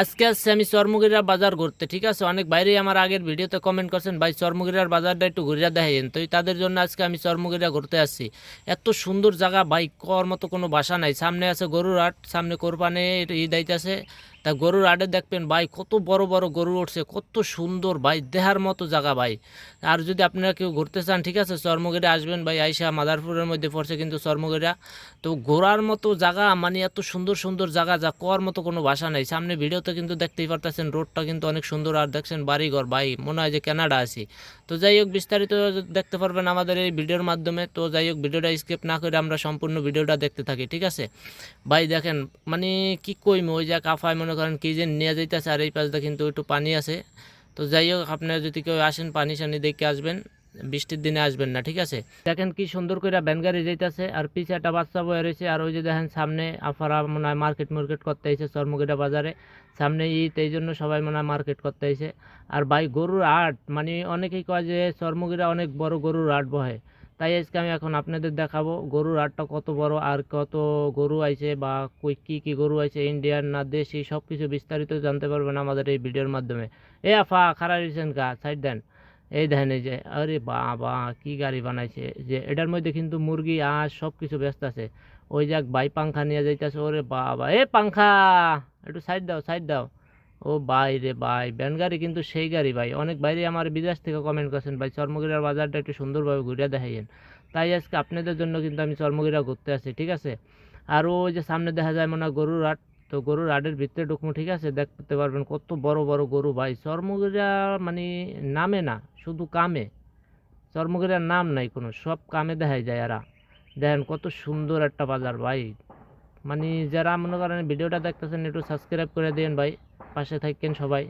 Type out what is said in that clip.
আজকে আসছে আমি চরমুগিরার বাজার ঘুরতে, ঠিক আছে। অনেক বাইরেই আমার আগের ভিডিওতে কমেন্ট করছেন ভাই চরমুগিরার বাজারটা একটু ঘুরিয়া দেখাইন, তো তাদের জন্য আজকে আমি চরমুগিরা ঘুরতে আসছি। এত সুন্দর জায়গা ভাই, কর মতো কোনো বাসা নাই। সামনে আছে গরুর হাট, সামনে কোরবানি ঈদ আইতাছে। তা গরুর হাটে দেখবেন ভাই কত বড় বড় গরু উঠছে, কত সুন্দর ভাই, দেহার মতো জায়গা ভাই। আর যদি আপনারা কেউ ঘুরতে চান, ঠিক আছে, চরমুগিরা আসবেন ভাই। আইসা মাদারপুরের মধ্যে পড়ছে কিন্তু চরমুগিরা। তো ঘোরার মতো জায়গা, মানে এত সুন্দর সুন্দর জায়গা যা কর মতো কোনো ভাষা নেই। সামনে ভিডিওতে কিন্তু দেখতেই পারতেছেন রোডটা কিন্তু অনেক সুন্দর, আর দেখছেন বাড়িঘর ভাই, মনে হয় যে কানাডা আছি। তো যাই হোক, বিস্তারিত দেখতে পারবেন আমাদের এই ভিডিওর মাধ্যমে। তো যাই হোক, ভিডিওটা স্কিপ না করে আমরা সম্পূর্ণ ভিডিওটা দেখতে থাকি, ঠিক আছে ভাই। দেখেন মানে কি কইম, ওই যা কাফায় মনে করেন কি যে নিয়ে যাইতেছে, আর এই পাশটা কিন্তু একটু পানি আছে। তো যাই হোক, আপনারা যদি কেউ আসেন পানি সানি দেখে আসবেন, বৃষ্টির দিনে আসবেন না, ঠিক আছে। দেখেন কি সুন্দর করে ভ্যান গাড়ি যাইতেছে, আর পিছে একটা বাচ্চা বয়ে রয়েছে। আর ওই যে দেখেন সামনে আফারা মনে হয় মার্কেট করতে আইছে চরমুগিরা বাজারে। সামনে ঈদ, এই জন্য সবাই মনে হয় মার্কেট করতে আইছে। আর ভাই গরুর হাট, মানে অনেকেই কয় যে চরমুগিরা অনেক বড় গরুর হাট বহে। তাই আজকে আমি এখন আপনাদের দেখাবো গরুর হাটটা কত বড়, আর কত গরু আইছে, বা কই কি কি গরু আইছে, ইন্ডিয়ান না দেশি, সব কিছু বিস্তারিত জানতে পারবেন আমাদের এই ভিডিওর মাধ্যমে। এ আফা খারা দিয়েছেন গা, সাইড দেন। এই দেখেন, এই যে আরে বাবা কি গাড়ি বানাইছে, যে এটার মধ্যে কিন্তু মুরগি আঁশ সব কিছু ব্যস্ত আছে। ওই যাক ভাই পাংখা নিয়ে যাইতেছে, ওরে বাবা, এ পাংখা একটু সাইড দাও, সাইড দাও। ও ভাই রে ভাই, ব্যান গাড়ি কিন্তু সেই গাড়ি ভাই। অনেক বাইরে আমার বিদেশ থেকে কমেন্ট করছেন ভাই চরমুগিরার বাজারটা একটু সুন্দরভাবে ঘুরে দেখাইয়েন। তাই আজকে আপনাদের জন্য কিন্তু আমি চরমুগিরা ঘুরতে আসি, ঠিক আছে। আর ওই যে সামনে দেখা যায় মনে হয় গরুর হাট। তো গরুর হাটের ভিতরে ঢুকবো, ঠিক আছে, দেখতে পারবেন কত বড় বড় গরু ভাই। চরমুগিরা মানে নামে না, শুধু কামে। চরমুগিরার নাম নাই কোনো, সব কামে দেখাই যায়। এরা দেখেন কত সুন্দর একটা বাজার ভাই। মানে যারা মনে করেন ভিডিওটা দেখতেছেন একটু সাবস্ক্রাইব করে দিন ভাই, পাশে থাকেন সবাই।